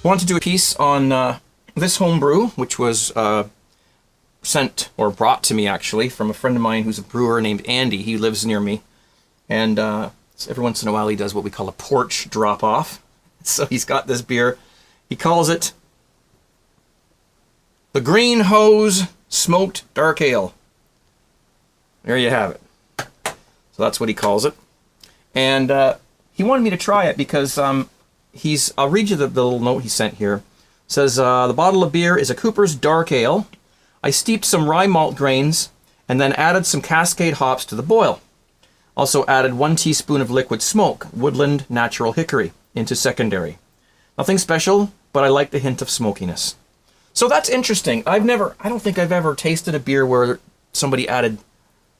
Want to do a piece on this homebrew, which was sent or brought to me actually from a friend of mine who's a brewer named Andy. He lives near me, and every once in a while he does what we call a porch drop-off. So he's got this beer. He calls it the Green Hose Smoked Dark Ale. There you have it. So that's what he calls it. And he wanted me to try it because I'll read you the little note he sent here. It says, the bottle of beer is a Cooper's Dark Ale. I steeped some rye malt grains and then added some Cascade hops to the boil. Also added 1 teaspoon of liquid smoke, woodland natural hickory, into secondary. Nothing special, but I like the hint of smokiness. So that's interesting. I don't think I've ever tasted a beer where somebody added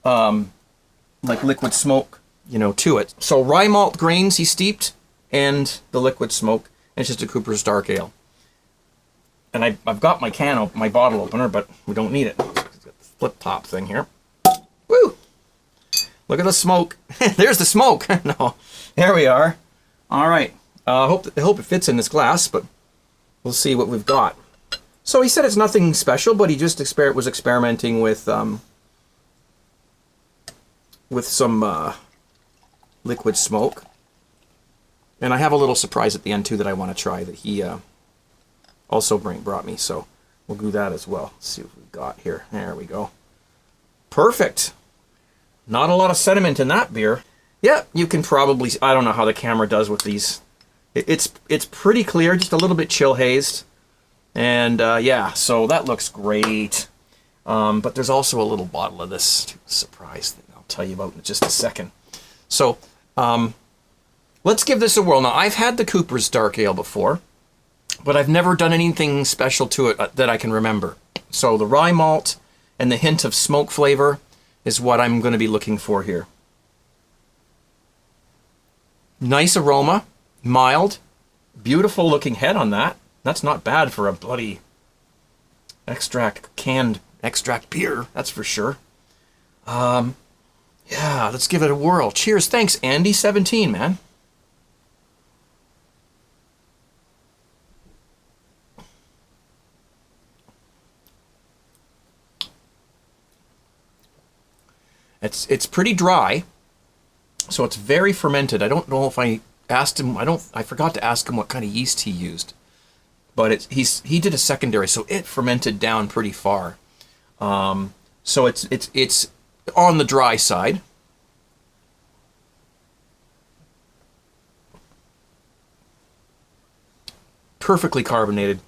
like liquid smoke, to it. So rye malt grains he steeped and the liquid smoke, and it's just a Cooper's Dark Ale. And I've got my bottle opener, but we don't need it. Flip top thing here. Woo! Look at the smoke. There's the smoke. No, there we are. All right. I hope it fits in this glass, but we'll see what we've got. So he said it's nothing special, but he just was experimenting with some liquid smoke. And I have a little surprise at the end too that I want to try that he also brought me. So we'll do that as well. Let's see what we've got here. There we go. Perfect. Not a lot of sediment in that beer. Yeah, you can probably, I don't know how the camera does with these. It's pretty clear, just a little bit chill hazed. And yeah, so that looks great. But there's also a little bottle of this surprise thing I'll tell you about in just a second. So let's give this a whirl. Now, I've had the Cooper's Dark Ale before, but I've never done anything special to it that I can remember. So the rye malt and the hint of smoke flavor is what I'm going to be looking for here. Nice aroma, mild, beautiful looking head on that. That's not bad for a bloody canned extract beer, that's for sure. Yeah, let's give it a whirl. Cheers. Thanks, Andy17, man. It's pretty dry, so it's very fermented. I don't know if I asked him. I forgot to ask him what kind of yeast he used, but he did a secondary, so it fermented down pretty far. So it's on the dry side. Perfectly carbonated.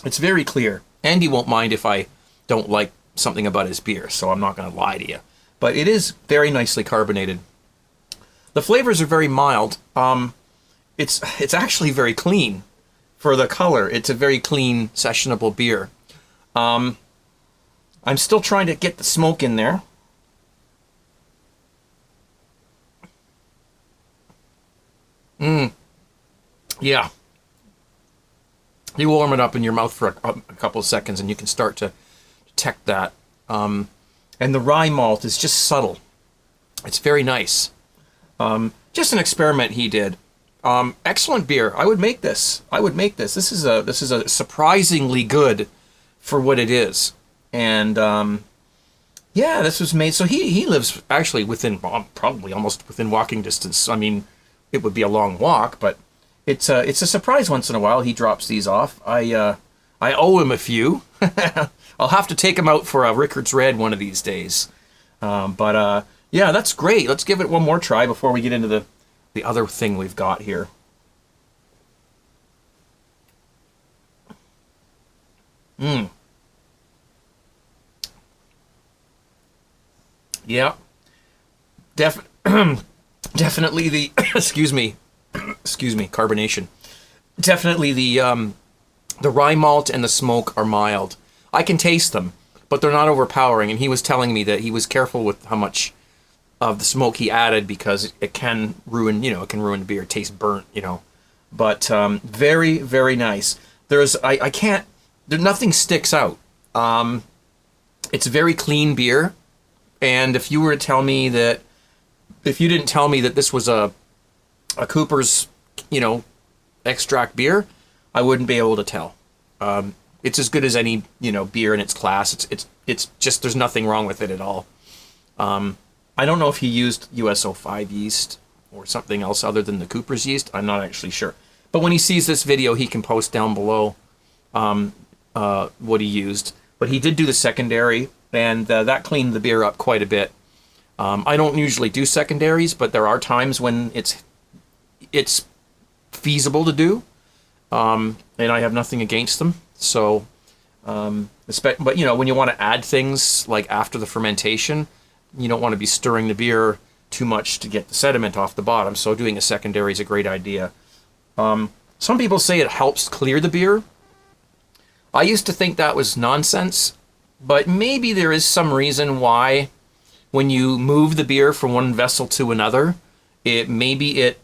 It's very clear. Andy won't mind if I don't like something about his beer, so I'm not going to lie to you. But it is very nicely carbonated. The flavors are very mild. It's actually very clean for the color. It's a very clean, sessionable beer. I'm still trying to get the smoke in there. Yeah. You warm it up in your mouth for a couple of seconds and you can start to detect that. And the rye malt is just subtle. It's very nice. Just an experiment he did. Excellent beer. I would make this. This is a surprisingly good for what it is. And yeah, this was made. So he lives actually within probably almost within walking distance. I mean, it would be a long walk, but it's a surprise once in a while. He drops these off. I owe him a few. I'll have to take him out for a Rickard's Red one of these days. But yeah, that's great. Let's give it one more try before we get into the other thing we've got here. Yeah. Definitely the excuse me, carbonation. Definitely the rye malt and the smoke are mild. I can taste them, but they're not overpowering. And he was telling me that he was careful with how much of the smoke he added because it can ruin, it can ruin the beer, taste burnt, But very, very nice. Nothing sticks out. It's a very clean beer. And if you didn't tell me that this was a Cooper's, extract beer, I wouldn't be able to tell. It's as good as any, beer in its class. It's just, there's nothing wrong with it at all. I don't know if he used US-05 yeast or something else other than the Cooper's yeast. I'm not actually sure. But when he sees this video, he can post down below what he used. But he did do the secondary, and that cleaned the beer up quite a bit. I don't usually do secondaries, but there are times when it's feasible to do, and I have nothing against them. So, but when you want to add things like after the fermentation, you don't want to be stirring the beer too much to get the sediment off the bottom. So doing a secondary is a great idea. Some people say it helps clear the beer. I used to think that was nonsense, but maybe there is some reason why when you move the beer from one vessel to another, maybe it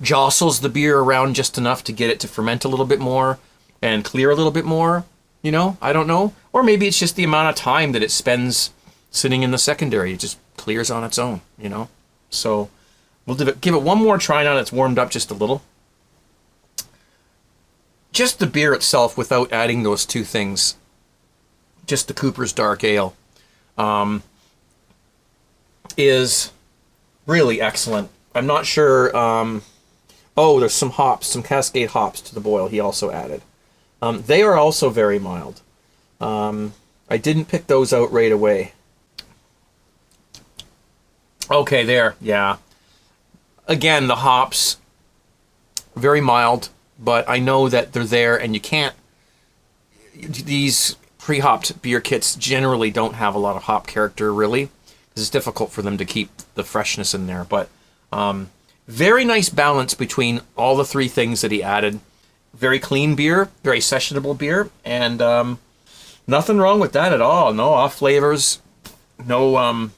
jostles the beer around just enough to get it to ferment a little bit more and clear a little bit more. I don't know. Or maybe it's just the amount of time that it spends sitting in the secondary. It just clears on its own, So we'll give it one more try now that it's warmed up just a little. Just the beer itself without adding those two things, just the Cooper's Dark Ale, is really excellent. I'm not sure. There's some hops, some Cascade hops to the boil he also added. They are also very mild. I didn't pick those out right away. Okay, there, yeah. Again, the hops, very mild, but I know that they're there, and you can't... These pre-hopped beer kits generally don't have a lot of hop character, really, because it's difficult for them to keep the freshness in there. But very nice balance between all the three things that he added. Very clean beer, very sessionable beer, and nothing wrong with that at all. No off flavors, no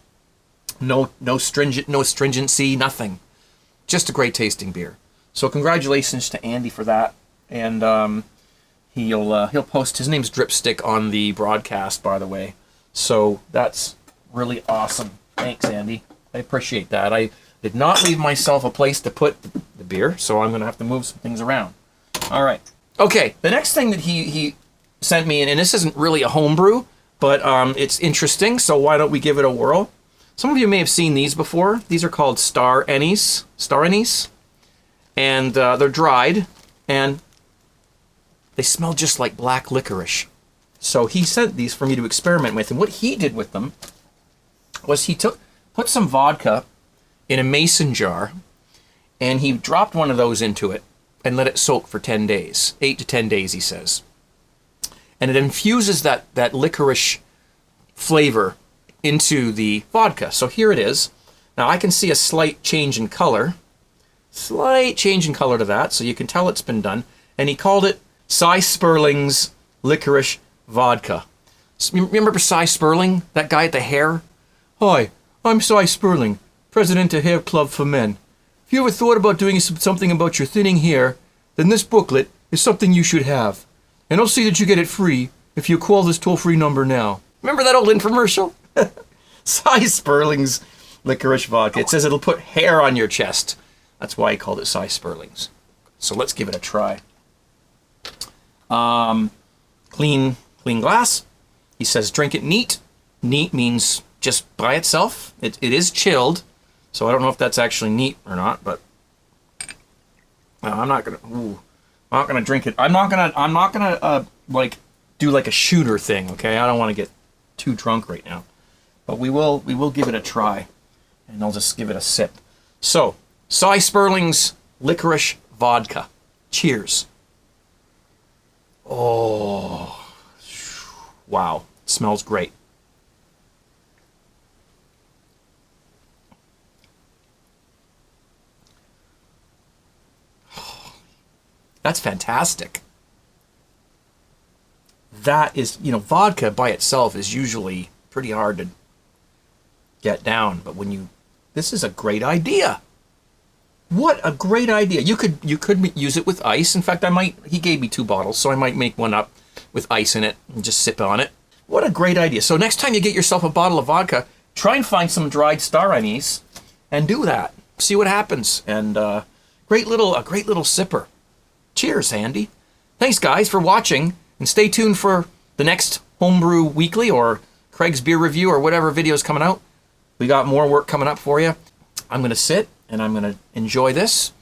stringency, nothing. Just a great tasting beer. So congratulations to Andy for that, and he'll post. His name's Dripstick on the broadcast, by the way. So that's really awesome. Thanks, Andy. I appreciate that. I did not leave myself a place to put the beer, so I'm going to have to move some things around. All right. Okay, the next thing that he sent me, and this isn't really a homebrew, but it's interesting, so why don't we give it a whirl? Some of you may have seen these before. These are called star anise, and they're dried, and they smell just like black licorice. So he sent these for me to experiment with, and what he did with them was he put some vodka in a mason jar, and he dropped one of those into it and let it soak for 10 days, 8 to 10 days, he says. And it infuses that licorice flavor into the vodka. So here it is. Now I can see a slight change in color. Slight change in color to that, so you can tell it's been done. And he called it Cy Sperling's Licorice Vodka. Remember Cy Sperling, that guy at the hair? Hi, I'm Cy Sperling, president of Hair Club for Men. If you ever thought about doing something about your thinning hair, then this booklet is something you should have. And I'll see that you get it free if you call this toll-free number now. Remember that old infomercial? Cy Sperling's Licorice Vodka. It says it'll put hair on your chest. That's why he called it Cy Sperling's. So let's give it a try. Clean glass. He says drink it neat. Neat means just by itself. It is chilled, so I don't know if that's actually neat or not. But I'm not gonna drink it. I'm not gonna like do like a shooter thing. Okay, I don't want to get too drunk right now. But we will give it a try, and I'll just give it a sip. So, Cy Sperling's Licorice Vodka. Cheers. Oh, wow. Smells great. That's fantastic. That is, vodka by itself is usually pretty hard to get down, but this is a great idea. What a great idea. You could use it with ice. In fact, he gave me 2 bottles, so I might make one up with ice in it and just sip on it. What a great idea. So next time you get yourself a bottle of vodka, try and find some dried star anise and do that. See what happens. And a great little sipper. Cheers, Andy. Thanks, guys, for watching, and stay tuned for the next Homebrew Weekly or Craig's Beer Review or whatever video is coming out. We got more work coming up for you. I'm going to sit, and I'm going to enjoy this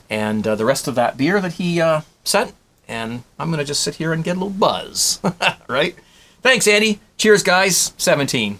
and the rest of that beer that he sent, and I'm going to just sit here and get a little buzz, right? Thanks, Andy. Cheers, guys. 17.